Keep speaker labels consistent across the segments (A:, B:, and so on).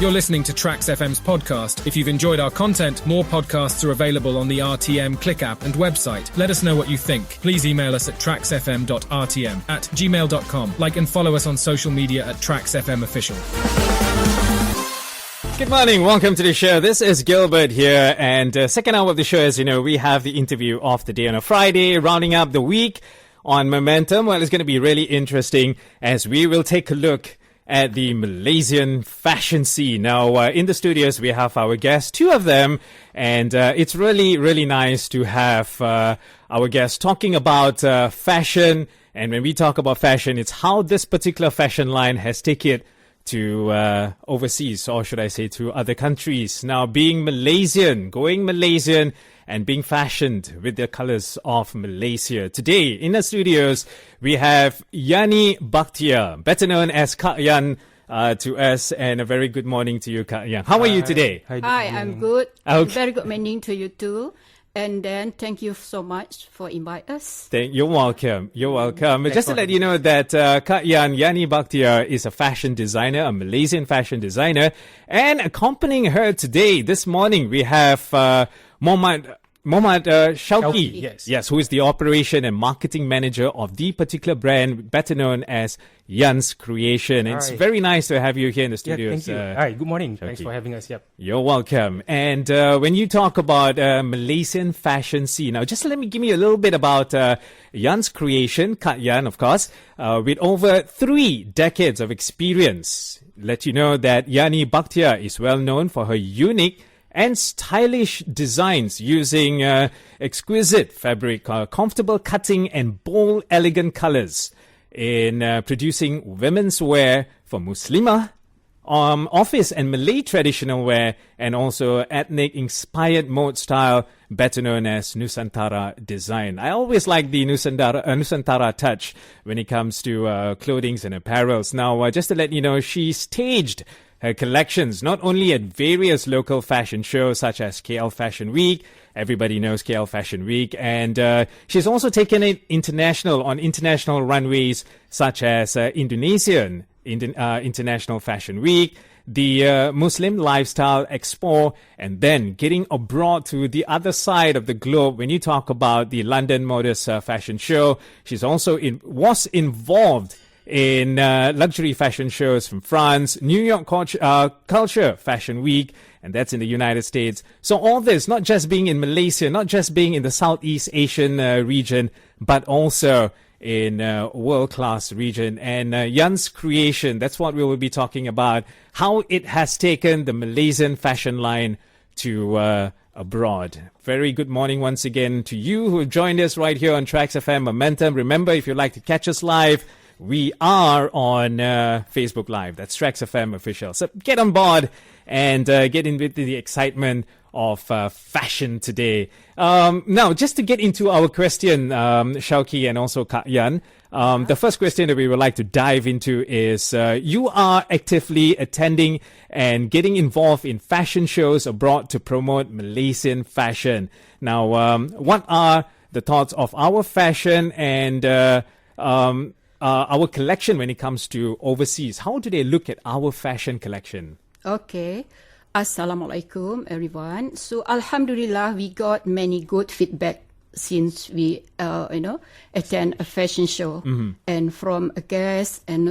A: You're listening to Trax FM's podcast. If you've enjoyed our content, more podcasts are available on the RTM Click app and website. Let us know what you think. Please email us at traxfm.rtm@gmail.com. Like and follow us on social media at Trax FM Official.
B: Good morning. Welcome to the show. This is Gilbert here. And second hour of the show, as you know, we have the interview of the day on a Friday, rounding up the week on Momentum. Well, it's going to be really interesting as we will take a look at the Malaysian fashion scene. Now, in the studios, we have our guests, two of them, and it's really, really nice to have our guests talking about fashion. And when we talk about fashion, it's how this particular fashion line has taken it to overseas, or should I say to other countries. Now, being Malaysian, going Malaysian, and being fashioned with the colors of Malaysia. Today, in the studios, we have Yani Bakhtiar, better known as Kak Yan to us, and a very good morning to you, Kak Yan. How are you today?
C: Hi, I'm good.
B: Okay.
C: Very good morning to you too. And then thank you so much for inviting us.
B: You're welcome. You're welcome. Just to let you know that Kak Yan, Yani Bakhtiar, is a fashion designer, a Malaysian fashion designer. And accompanying her today, this morning, we have Muhamad Syauqi, yes, who is the operation and marketing manager of the particular brand, better known as Yan's Creation. It's very nice to have you here in the studios.
D: Thank you. Hi, good morning.
B: Syauqi.
D: Thanks for having us. Yep.
B: You're welcome. And when you talk about Malaysian fashion scene, now just give me a little bit about Yan's Creation, Kak Yan, of course, with over 3 decades of experience. Let you know that Yani Bakhtiar is well known for her unique and stylish designs using exquisite fabric, comfortable cutting and bold, elegant colors in producing women's wear for Muslimah, office and Malay traditional wear, and also ethnic-inspired mode style, better known as Nusantara design. I always like the Nusantara touch when it comes to clothing and apparels. Now, just to let you know, she staged her collections not only at various local fashion shows such as KL Fashion Week. Everybody knows KL Fashion Week. And she's also taken it on international runways such as Indonesian International Fashion Week, the Muslim Lifestyle Expo, and then getting abroad to the other side of the globe. When you talk about the London Modest Fashion Show, she's also was involved in luxury fashion shows from France, New York Culture Fashion Week, and that's in the United States. So all this, not just being in Malaysia, not just being in the Southeast Asian region, but also in world-class region. And Yan's Creation, that's what we will be talking about, how it has taken the Malaysian fashion line to abroad. Very good morning once again to you who joined us right here on Trax FM Momentum. Remember, if you'd like to catch us live, we are on Facebook Live. That's Trax FM Official. So get on board and get into the excitement of fashion today. Now, just to get into our question, Syauqi and also Kak Yan, the first question that we would like to dive into is you are actively attending and getting involved in fashion shows abroad to promote Malaysian fashion. Now, what are the thoughts of our fashion and our collection when it comes to overseas? How do they look at our fashion collection?
C: Okay. Assalamualaikum, everyone. So, Alhamdulillah, we got many good feedback since we, attend a fashion show, and from a guest and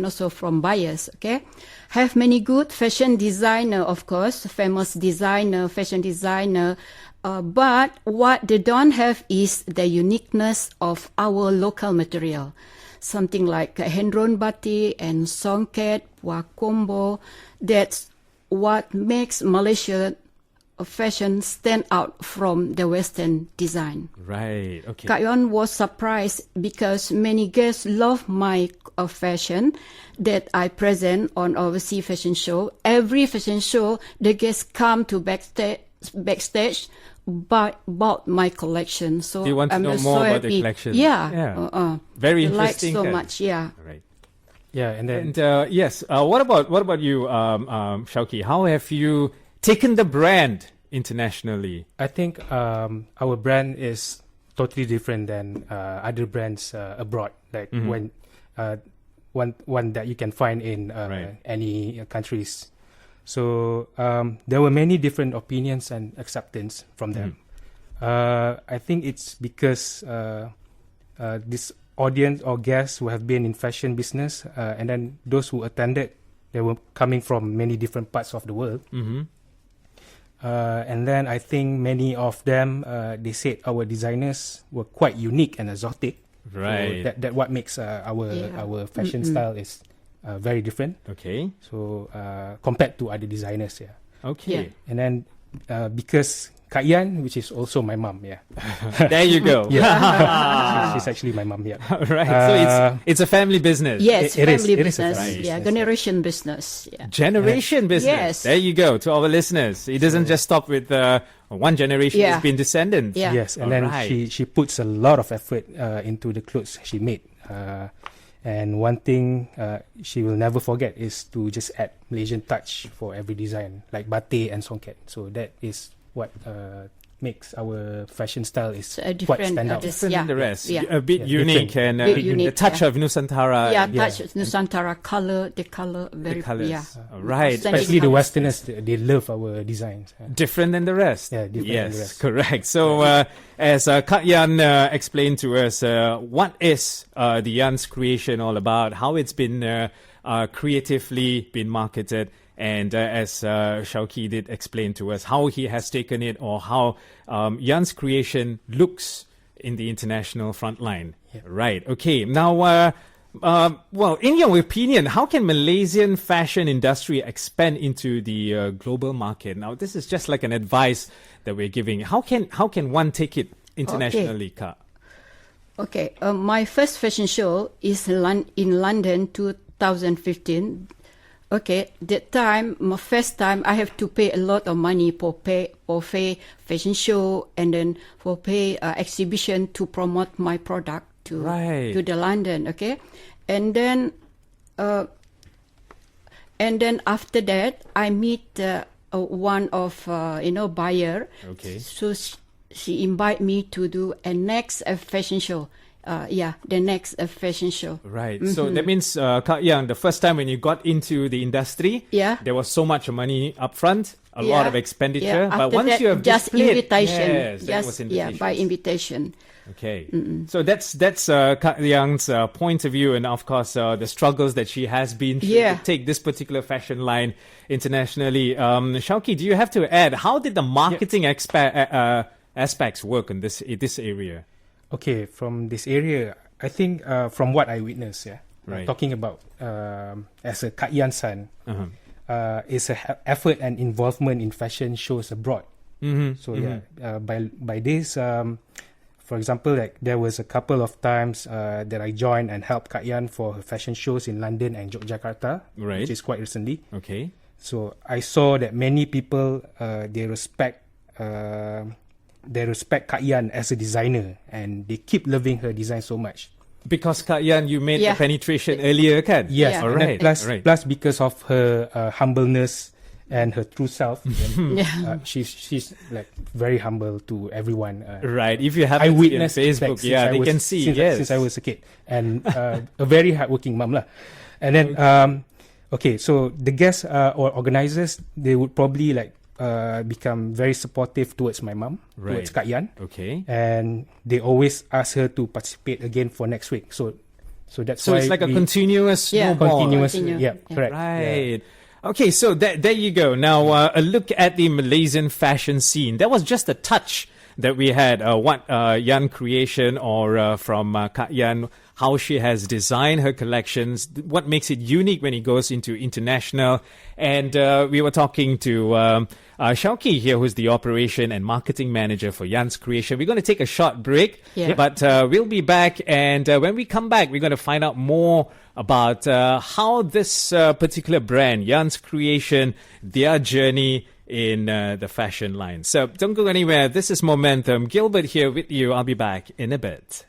C: also from buyers. Okay, have many good fashion designer, of course, famous designer, fashion designer. But what they don't have is the uniqueness of our local material. Something like hand-drawn batik and songket, wakombo. That's what makes Malaysia fashion stand out from the Western design.
B: Right, okay.
C: Kak Yan was surprised because many guests love my fashion that I present on overseas fashion show. Every fashion show, the guests come to backstage bought my collection. So
B: do you want to know more about the collection?
C: Yeah.
B: Very
C: interesting.
B: interesting.
C: Like so much, yeah.
B: Right.
D: Yeah, and then
B: yes. What about you, Syauqi? How have you taken the brand internationally?
D: I think our brand is totally different than other brands abroad. Like one that you can find in any countries. So there were many different opinions and acceptance from them. I think it's because this audience or guests who have been in fashion business, and then those who attended, they were coming from many different parts of the world. And then I think many of them, they said our designers were quite unique and exotic.
B: Right.
D: So that what makes our fashion style is very different.
B: Okay.
D: So compared to other designers,
B: Okay.
D: And then because Kak Yan, which is also my mom,
B: There you go.
D: she's actually my mom,
B: Right. So it's a family business.
C: Yes,
D: It is.
C: family
D: It is a
C: business.
D: family business.
C: Generation business. Yeah.
B: Generation business.
C: Yes.
B: There you go. To our listeners, it doesn't just stop with one generation.
C: Yeah.
B: It's been descendants.
C: Yeah.
D: Yes, and then
B: Alright.
D: she puts a lot of effort into the clothes she made. And one thing she will never forget is to just add Malaysian touch for every design, like batik and songket. So that is what makes our fashion style is quite
C: different,
D: stand out.
C: different.
B: Different than the rest.
C: Yeah.
B: A bit unique
D: different.
B: and
C: Bit
B: the
C: unique,
B: touch
C: yeah.
B: of Nusantara.
C: Touch Nusantara color, the color very
B: The colours.
C: yeah.
B: Right.
C: Authentic
D: Especially the
C: colours.
D: Westerners, they love our designs.
B: Different than the rest.
D: Yeah, different
B: yes,
D: than the rest.
B: correct. So, as Kak Yan explained to us, what is the Yan's creation all about? How it's been creatively been marketed, and as Syauqi did explain to us, how he has taken it, or how Yan's creation looks in the international front line.
D: Yeah.
B: Right. Okay. Now, well, in your opinion, how can Malaysian fashion industry expand into the global market? Now, this is just like an advice that we're giving. How can one take it internationally, Kak?
C: Okay, my first fashion show is in London 2015. Okay, that time, my first time, I have to pay a lot of money for fashion show, and then for pay exhibition to promote my product to the London. Okay, and then after that, I meet one of buyer.
B: Okay.
C: So she invite me to do a next fashion show. The next fashion show.
B: Right. So that means, Kak Yang, the first time when you got into the industry,
C: Yeah.
B: there was so much money upfront, a lot of expenditure. But
C: After
B: once
C: that,
B: you have
C: just
B: displayed,
C: invitation.
B: yes, that
C: Just
B: was invitation.
C: by invitation.
B: Okay. So that's Kak Yang's point of view, and of course the struggles that she has been through to take this particular fashion line internationally. Syauqi, do you have to add, how did the marketing aspects work in this area?
D: Okay, from this area, I think from what I witnessed,
B: Right.
D: talking about as a Kak Yan son, is a effort and involvement in fashion shows abroad. So by this, for example, like there was a couple of times that I joined and helped Kak Yan for her fashion shows in London and Yogyakarta,
B: Right.
D: which is quite recently.
B: Okay.
D: So I saw that many people they respect Kak Yan as a designer, and they keep loving her design so much.
B: Because Kak Yan, you made the penetration earlier, kan?
D: Yes,
C: Yeah.
D: and then
B: Alright.
D: plus because of her humbleness and her true self, she's like very humble to everyone.
B: Right. If you have
D: I
B: it on
D: witnessed
B: Facebook,
D: since I
B: they
D: was-
B: can see.
D: since I was a kid, and a very hardworking mom lah. And then okay, so the guests or organizers, they would probably like become very supportive towards my mom, towards Kak Yan.
B: Okay.
D: And they always ask her to participate again for next week. So that's
B: So
D: why
B: it's like a continuous snowball.
C: Continue.
D: Yeah, correct.
B: Right. Okay, so there you go. Now, a look at the Malaysian fashion scene. That was just a touch that we had. What Yan creation or from Kak Yan, how she has designed her collections, what makes it unique when it goes into international. And we were talking to Syauqi here, who's the operation and marketing manager for Yan's creation. We're going to take a short break, but we'll be back. And when we come back, we're going to find out more about how this particular brand, Yan's creation, their journey in the fashion line. So don't go anywhere. This is Momentum. Gilbert here with you. I'll be back in a bit.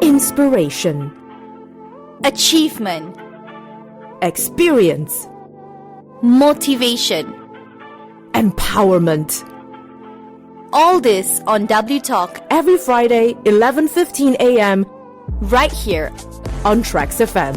E: Inspiration,
F: achievement,
E: experience,
F: motivation.
E: empowerment.
F: All this on W Talk
E: Every Friday, 11:15 a.m.
F: right here.
E: on Trax FM.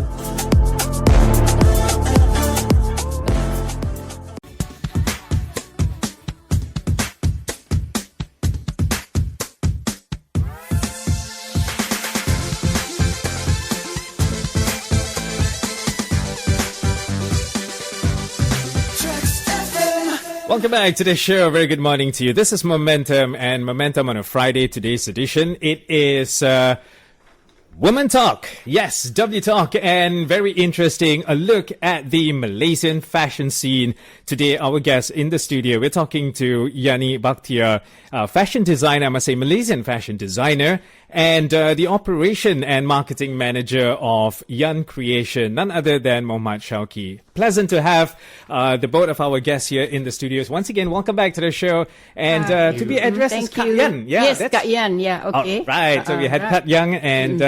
B: Welcome back to the show. Very good morning to you. This is Momentum, and Momentum on a Friday, today's edition. It is Women Talk. Yes, W Talk, and very interesting. A look at the Malaysian fashion scene. Today, our guest in the studio, we're talking to Yani Bakhtiar, fashion designer, I must say, Malaysian fashion designer, and the operation and marketing manager of Yani Creation, none other than Muhamad Syauqi. Pleasant to have the both of our guests here in the studios. Once again, welcome back to the show. And to be addressed as Kak Yan. Yeah,
C: yes, Kak Yan. Yeah, okay.
B: All right. So we had Kak Yan and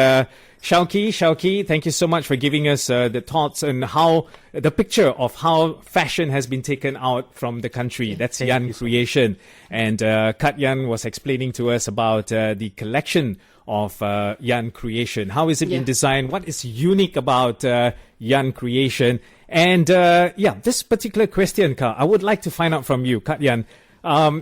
B: Syauqi, thank you so much for giving us the thoughts on how the picture of how fashion has been taken out from the country. That's Yani Creation. And Kak Yan was explaining to us about the collection of Yani Creation. How is it in design? What is unique about Yani Creation? And this particular question, Kak, I would like to find out from you, Kak Yan,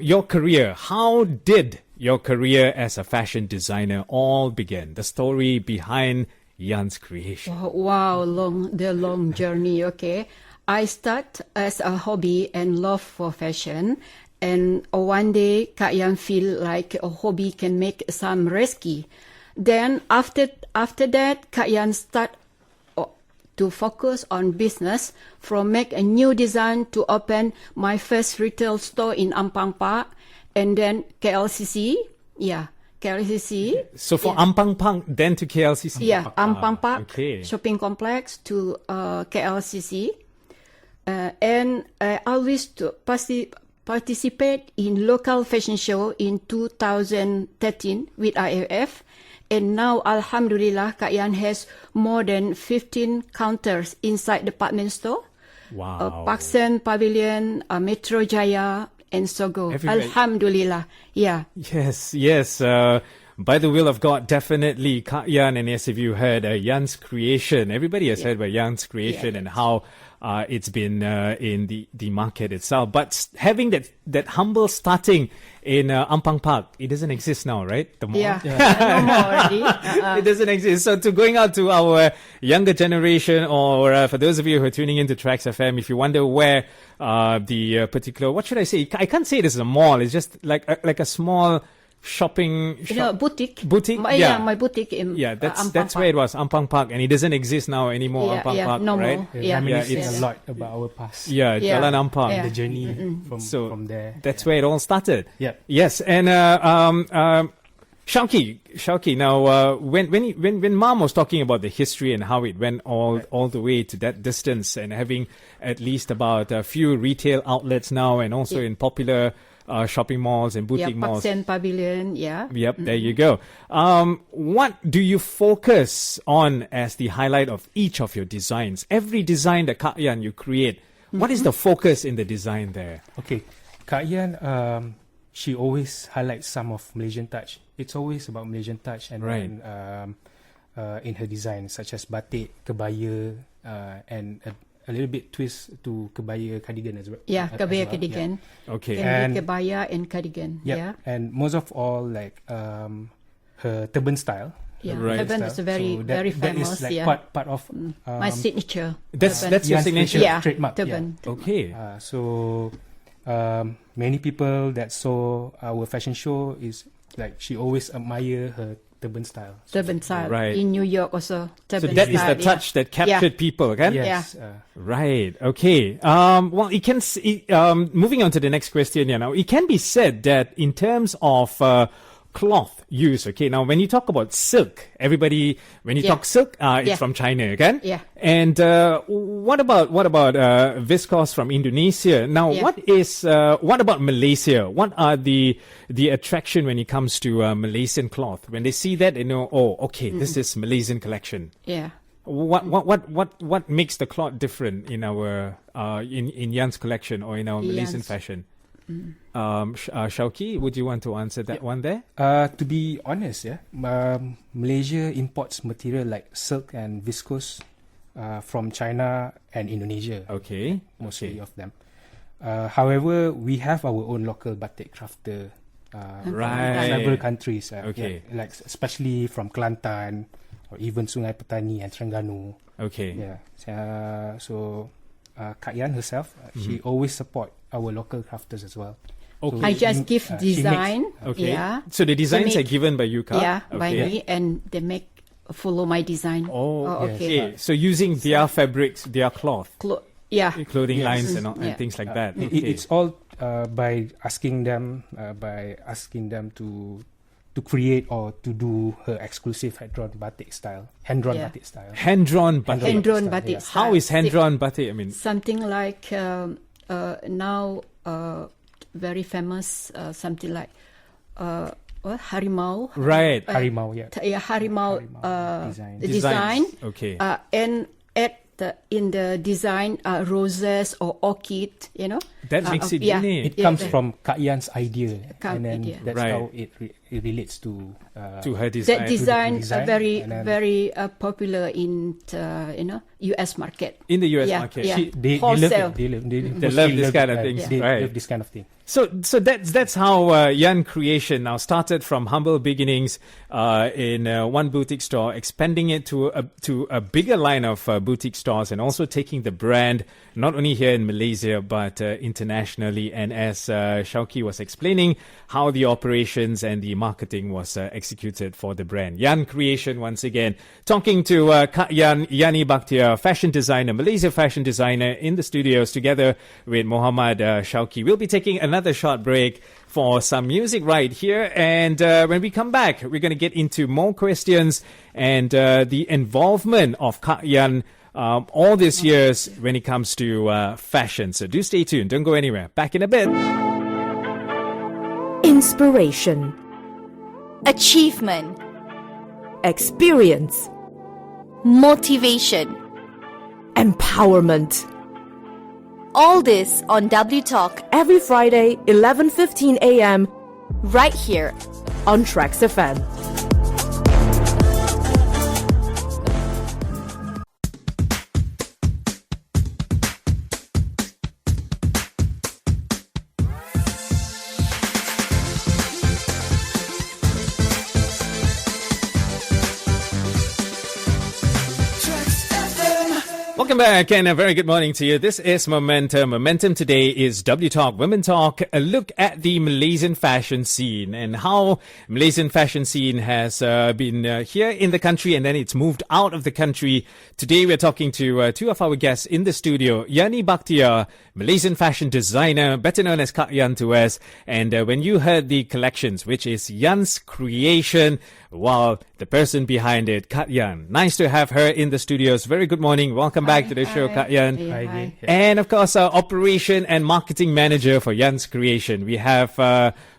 B: your career. How did your career as a fashion designer all begin? The story behind Yani's Creation.
C: Wow, long journey. Okay, I start as a hobby and love for fashion, and one day Kak Yan feel like a hobby can make some risky. Then after that, Kak Yan start to focus on business, from make a new design to open my first retail store in Ampang Park, and then KLCC. Yeah, KLCC.
B: So for Ampang Park, then to KLCC?
C: Yeah, Ampang Park
B: shopping
C: complex to KLCC. And I always participate in local fashion show in 2013 with IFF. And now, Alhamdulillah, Kak Yan has more than 15 counters inside department store.
B: Wow.
C: Paksen Pavilion, Metro Jaya, and Sogo. Alhamdulillah. Yeah.
B: Yes. By the will of God, definitely Kak Yan, and yes, if you heard Yani's Creation, everybody has heard about Yani's Creation and how it's been in the market itself. But having that humble starting in Ampang Park, it doesn't exist now, right? The mall?
C: No more already.
B: It doesn't exist. So going out to our younger generation, or for those of you who are tuning into Trax FM, if you wonder where the particular, what should I say? I can't say this is a mall. It's just like a small shopping
C: boutique.
B: My
C: boutique in
B: that's where it was, Ampang Park, and it doesn't exist now anymore. Ampang Park,
C: no
B: right?
C: More.
D: It's a lot about our past.
B: Jalan Ampang,
D: the journey from there.
B: That's where it all started.
D: Yeah.
B: Yes, and Syauqi. Now, when Mom was talking about the history and how it went all the way to that distance, and having at least about a few retail outlets now, and also in popular shopping malls and boutique malls.
C: Paksen Pavilion,
B: Yep, there you go. What do you focus on as the highlight of each of your designs? Every design that Kak Yan you create, what is the focus in the design there?
D: Okay, Kak Yan, she always highlights some of Malaysian touch. It's always about Malaysian touch, and in her design, such as batik, kebaya, and a little bit twist to kebaya cardigan as well.
C: Yeah, kebaya cardigan.
B: Yeah. Okay.
C: And kebaya and cardigan. Yeah.
D: And most of all, like her turban style.
C: Yeah, turban is very famous.
D: That is like part of
C: my signature.
B: That's your signature
D: trademark.
C: Turban.
D: Yeah.
B: Okay.
D: So many people that saw our fashion show is like she always admire her turban style.
C: Turban style.
B: Right.
C: In New York also. Turban
B: so that
C: style,
B: is the touch that captured people, okay?
D: Yes.
B: Right. Okay. Well, it can. Moving on to the next question. Now, it can be said that in terms of cloth use. Okay. Now, when you talk about silk, when you talk silk, it's from China, again.
C: Yeah.
B: And what about viscose from Indonesia? Now, what about Malaysia? What are the attraction when it comes to Malaysian cloth? When they see that, they know, this is Malaysian collection.
C: Yeah.
B: What makes the cloth different in our in Yani's collection or in our Malaysian fashion? Syauqi, would you want to answer that one there?
D: To be honest, Malaysia imports material like silk and viscose from China and Indonesia.
B: Okay.
D: Mostly of them. However, we have our own local batik crafter from several countries. Like especially from Kelantan or even Sungai Petani and Terengganu.
B: Okay.
D: Yeah. So Kak Yan herself, she always support our local crafters as well.
B: Okay.
C: I just give
D: she
C: design.
B: Okay.
C: Yeah.
B: So the designs
C: They
B: are given by you, Kak?
C: Yeah, by
B: Okay.
C: me, and they follow my design.
B: Oh,
C: okay.
B: okay. So using their fabrics, their cloth,
C: Yeah.
B: clothing
D: Yes.
B: lines and things like that. Okay.
D: It's all by asking them to create or to do her exclusive hand-drawn batik style.
C: Yeah.
D: Batik style.
B: Hand-drawn batik.
C: Hand-drawn
D: style,
C: batik.
D: yeah.
B: How is hand-drawn batik? I mean,
C: Something like now very famous, something like harimau.
B: right.
D: Harimau, yeah.
C: Harimau
D: design.
C: design.
B: Okay.
C: And in the design roses or orchid,
B: That makes it
C: yeah.
B: unique.
D: It comes from Kak Yan's idea, and then
C: idea.
D: that's
B: Right.
D: how it relates to
B: To her design.
C: That design
D: design,
C: very
D: and then-
C: very popular in U.S. market.
B: In the US
C: Yeah,
B: market.
C: yeah.
D: They
C: Wholesale.
B: love this kind of things,
D: They
B: right.
D: love this kind of thing.
B: So that's how Yan Creation now started from humble beginnings in one boutique store, expanding it to a bigger line of boutique stores, and also taking the brand not only here in Malaysia but internationally. And as Syauqi was explaining, how the operations and the marketing was executed for the brand. Yan Creation once again talking to Kak Yan, Yani Bakhtiar, fashion designer, Malaysia fashion designer, in the studios together with Muhamad Syauqi. We'll be taking another short break for some music right here, and when we come back, we're going to get into more questions and the involvement of Kak Yan all these years when it comes to fashion. So do stay tuned. Don't go anywhere. Back in a bit.
E: Inspiration.
F: Achievement.
E: Experience.
F: Motivation.
E: Empowerment.
F: All this on W Talk
E: Every Friday, 11:15 a.m.
F: right here.
E: on Trax FM.
B: Welcome back and a very good morning to you. This is Momentum. Momentum today is W Talk, Women Talk, a look at the Malaysian fashion scene and how Malaysian fashion scene has been here in the country and then it's moved out of the country. Today we're talking to two of our guests in the studio, Yani Bakhtiar, Malaysian fashion designer, better known as Kak Yan to us. And when you heard the collections, which is Yan's creation, wow, the person behind it, Kak Yan. Nice to have her in the studios. Very good morning. Welcome back to the show, Kak Yan.
C: Hi.
B: And of course, our operation and marketing manager for Yan's creation. We have,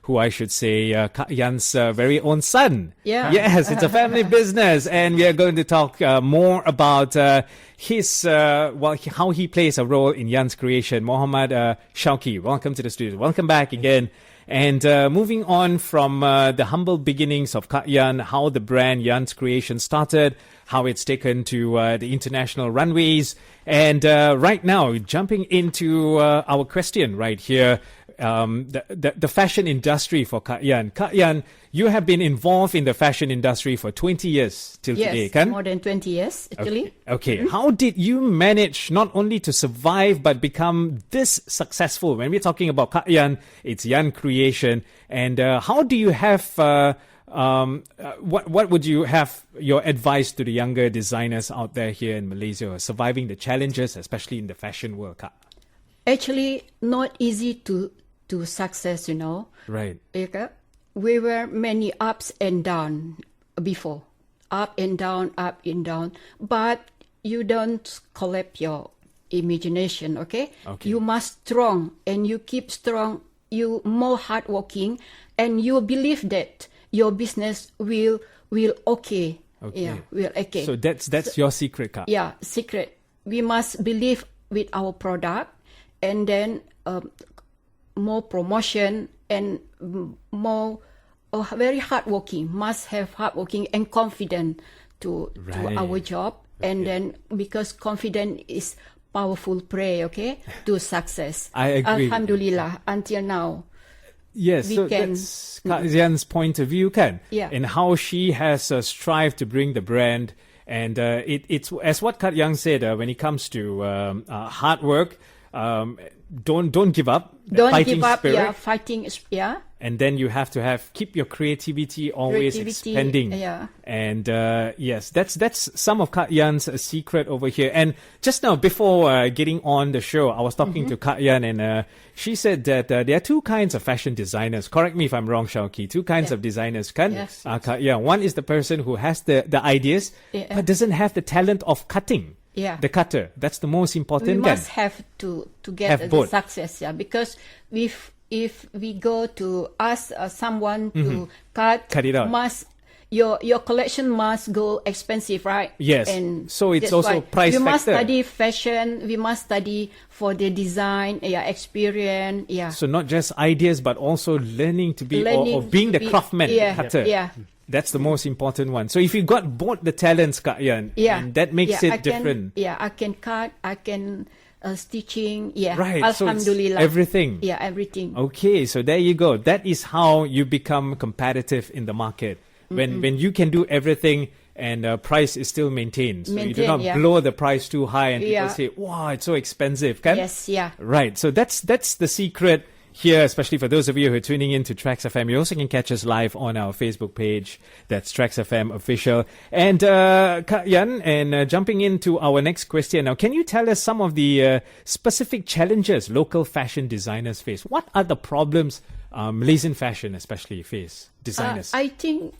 B: who I should say, Kak Yan's very own son.
C: Yeah.
B: Yes, it's a family business. And we are going to talk more about his, how he plays a role in Yan's creation. Muhammad Syauqi, welcome to the studio. Welcome back again. And moving on from the humble beginnings of Kak Yan, how the brand Yan's Creation started, how it's taken to the international runways, and right now, jumping into our question right here, the fashion industry for Kak Yan. Kak Yan, you have been involved in the fashion industry for 20 years till today,
C: Yes,
B: kan?
C: more than 20 years, actually.
B: Okay. How did you manage not only to survive but become this successful? When we're talking about Kak Yan, it's Yan Creation. And how do you have, what would you have your advice to the younger designers out there here in Malaysia who are surviving the challenges, especially in the fashion world, Kak?
C: Actually, not easy to success,
B: Right.
C: Okay? We were many ups and down before. Up and down, up and down. But you don't collapse your imagination, okay? You must strong and you keep strong. You more hardworking and you believe that your business will okay. Yeah, will okay.
B: So that's your secret, Kak.
C: Yeah, secret. We must believe with our product and then more promotion and more very hardworking. Must have hardworking and confident to our job. And then because confidence is powerful prayer, okay, to success.
B: I agree.
C: Alhamdulillah, until now.
B: Yes,
C: We
B: so
C: can-
B: that's Kak Zian's point of view, kan?
C: Yeah.
B: And how she has strived to bring the brand And it's as what Kat Yang said, when it comes to hard work, don't give up.
C: Don't
B: Fighting
C: give up.
B: spirit.
C: Yeah, fighting. Yeah.
B: And then you have to keep your creativity always expanding.
C: Yeah.
B: And yes, that's some of Kat Yan's secret over here. And just now, before getting on the show, I was talking to Kat Yan, and she said that there are two kinds of fashion designers. Correct me if I'm wrong, Syauqi. Two kinds of designers, kan?
C: Yes.
B: Kat Yan. One is the person who has the ideas, but doesn't have the talent of cutting.
C: Yeah.
B: The cutter. That's the most important.
C: We must have to get
B: Have
C: the
B: both.
C: success. Yeah, because if we go to ask someone to cut
B: it out.
C: Your collection must go expensive, right?
B: Yes.
C: And
B: So it's
C: that's
B: also
C: why
B: price
C: we must
B: factor.
C: study fashion. We must study for the design, experience. Yeah.
B: So not just ideas, but also learning to be or being
C: to
B: the
C: be-
B: craftsman,
C: yeah,
B: the cutter.
C: yeah.
B: That's the most important one. So if you got both the talents, Kak Yan, and that makes it different.
C: I can cut. I can stitching. Yeah.
B: Right. So it's
C: Alhamdulillah.
B: everything.
C: Yeah, everything.
B: Okay, so there you go. That is how you become competitive in the market. When you can do everything and price is still maintained. So you do not blow the price too high and people say, wow, it's so expensive. Kan?
C: Yes, yeah.
B: Right. So that's the secret here, especially for those of you who are tuning in to Trax FM. You also can catch us live on our Facebook page. That's Trax FM Official. And Kak Yan, and jumping into our next question now, can you tell us some of the specific challenges local fashion designers face? What are the problems Malaysian fashion especially face, designers?
C: I think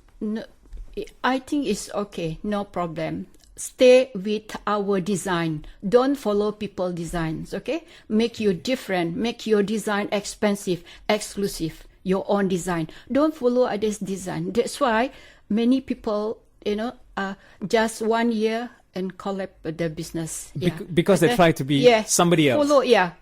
C: it's okay, no problem. Stay with our design. Don't follow people designs, okay? Make you different. Make your design expensive, exclusive. Your own design. Don't follow others' design. That's why many people, just 1 year and collapse the business. Yeah.
B: Because they try to be somebody else.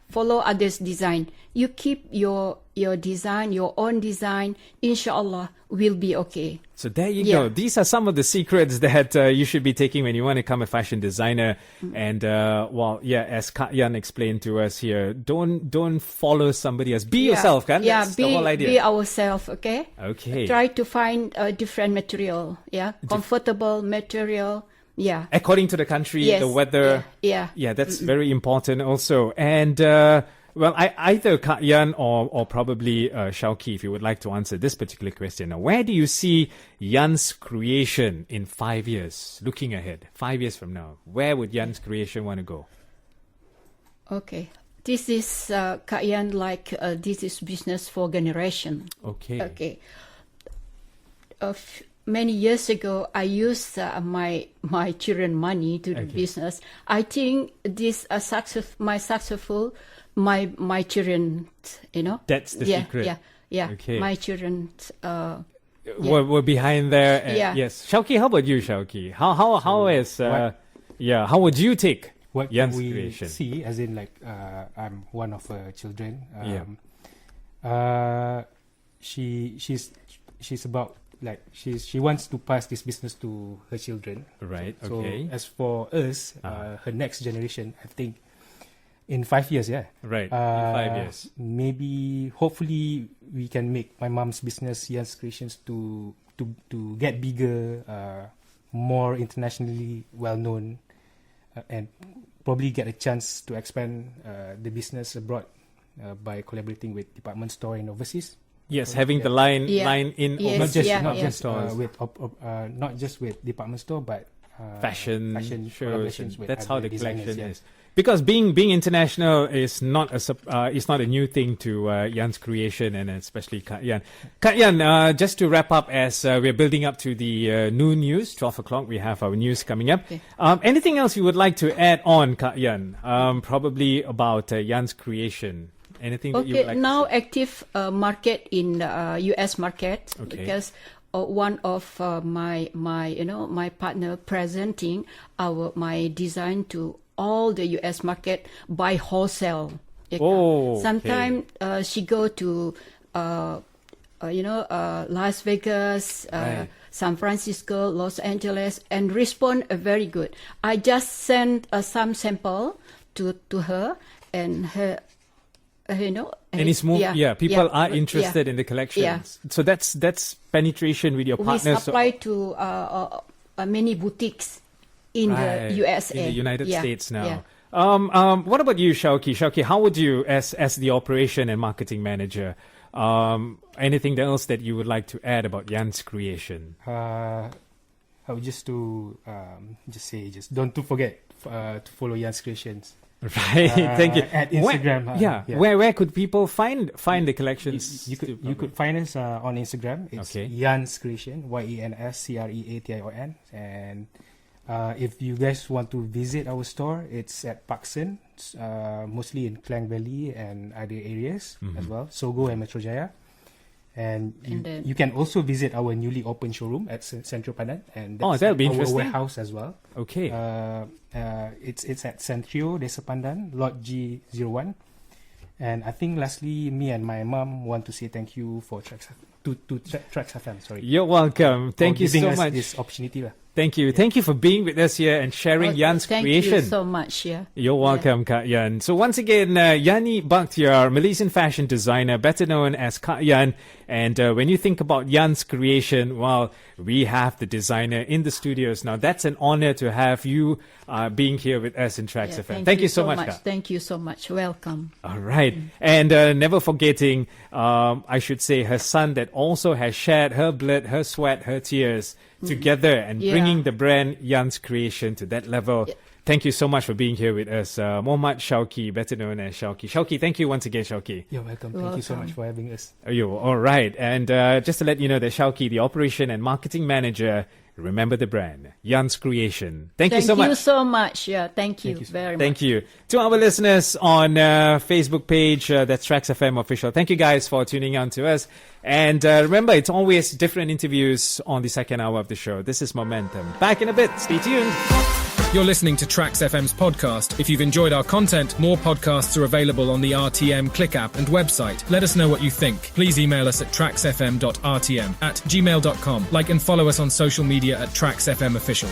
C: Follow others' design. You keep your design, your own design. Inshallah, will be okay.
B: So there you go. These are some of the secrets that you should be taking when you want to become a fashion designer. And as Kak Yan explained to us here, don't follow somebody else. Be yourself, kan?
C: Yeah,
B: That's the whole idea.
C: be ourselves, okay?
B: Okay.
C: Try to find a different material, comfortable material. Yeah.
B: According to the country, the weather.
C: Yeah.
B: Yeah, that's very important also. And either Kak Yan or probably Syauqi, if you would like to answer this particular question. Now, where do you see Yan's creation in 5 years? Looking ahead, 5 years from now, where would Yan's creation want to go?
C: Okay. This is Kak Yan, this is business for generation.
B: Okay.
C: Many years ago, I used my children money to do business. I think this successful. My children,
B: That's the secret.
C: Yeah.
B: Okay.
C: My children.
B: We're behind there. Yes. Syauqi, how about you, Syauqi? How would you take
D: what
B: Yan's
D: we
B: creation?
D: see, as in I'm one of her children. She's about she wants to pass this business to her children.
B: Right.
D: So
B: Okay.
D: as for us, her next generation, I think in 5 years,
B: Right. In 5 years.
D: maybe hopefully we can make my mom's business, Yan's Creations, to get bigger, more internationally well known, and probably get a chance to expand the business abroad by collaborating with department store in overseas.
B: Yes, having the line in
C: Yes.
D: Not just
B: stores.
D: not just with department store, but
B: fashion shows.
D: collaborations with
B: That's how
D: other
B: the collection
D: designers,
B: is. Because being international is not a new thing to Yan's creation, and especially Kak Yan. Kak Yan, just to wrap up, as we're building up to the noon news, 12 o'clock, we have our news coming up.
C: Okay.
B: Anything else you would like to add on, Kak Yan? Probably about Yan's creation. Anything that you would like
C: now
B: to say?
C: active market in U.S. market, because one of my partner presenting my design to all the U.S. market by wholesale. Sometimes she go to Las Vegas, San Francisco, Los Angeles, and respond very good. I just sent some sample to her, and her.
B: And it's more, people are interested in the collections.
C: Yeah.
B: So that's penetration with your partners.
C: We supply to many boutiques in the USA.
B: In the United States now.
C: Yeah.
B: What about you, Syauqi? Syauqi, how would you, as the operation and marketing manager, anything else that you would like to add about Yan's creation?
D: I would just say don't to forget to follow Yan's creations.
B: Right, thank you.
D: At Instagram.
B: Where could people find the collections?
D: You could find us on Instagram. It's Yan's Creation, YANSCREATION. And if you guys want to visit our store, it's at Paksen, mostly in Klang Valley and other areas as well, Sogo and Metro Jaya. And you can also visit our newly opened showroom at Central Pandan, and that's
B: that'll be
D: our
B: interesting.
D: warehouse as well.
B: Okay.
D: It's at Centrio, Desa Pandan, Lot G01. And I think lastly, me and my mom want to say thank you for Trax FM. Sorry.
B: You're welcome. Thank you so much.
D: This opportunity.
B: Thank you. Thank you for being with us here and sharing Yan's creation.
C: Thank you so much. Yeah.
B: You're welcome, Kak Yan. So once again, Yani Bakhtiar, Malaysian fashion designer, better known as Kak Yan. And when you think about Yan's creation, well, we have the designer in the studios now. That's an honor to have you being here with us in Trax FM. Thank you so much, Kak.
C: Thank you so much. Welcome.
B: All right. And never forgetting, I should say, her son that also has shared her blood, her sweat, her tears together and bringing the brand Yan's creation to that level. Yeah. Thank you so much for being here with us. Muhamad Syauqi, better known as Syauqi. Syauqi, thank you once again, Syauqi.
D: You're welcome. Thank you so much for having us.
B: You're all right. And just to let you know that Syauqi, the operation and marketing manager, remember the brand, Yan's Creation. Thank you so much.
C: Thank you so much. Yeah, thank you very much.
B: Thank you. To our listeners on Facebook page, that's Trax FM Official. Thank you guys for tuning on to us. And remember, it's always different interviews on the second hour of the show. This is Momentum. Back in a bit. Stay tuned.
A: You're listening to Trax FM's podcast. If you've enjoyed our content, more podcasts are available on the RTM Click app and website. Let us know what you think. Please email us at traxfm.rtm@gmail.com. Like and follow us on social media at Trax FM Official.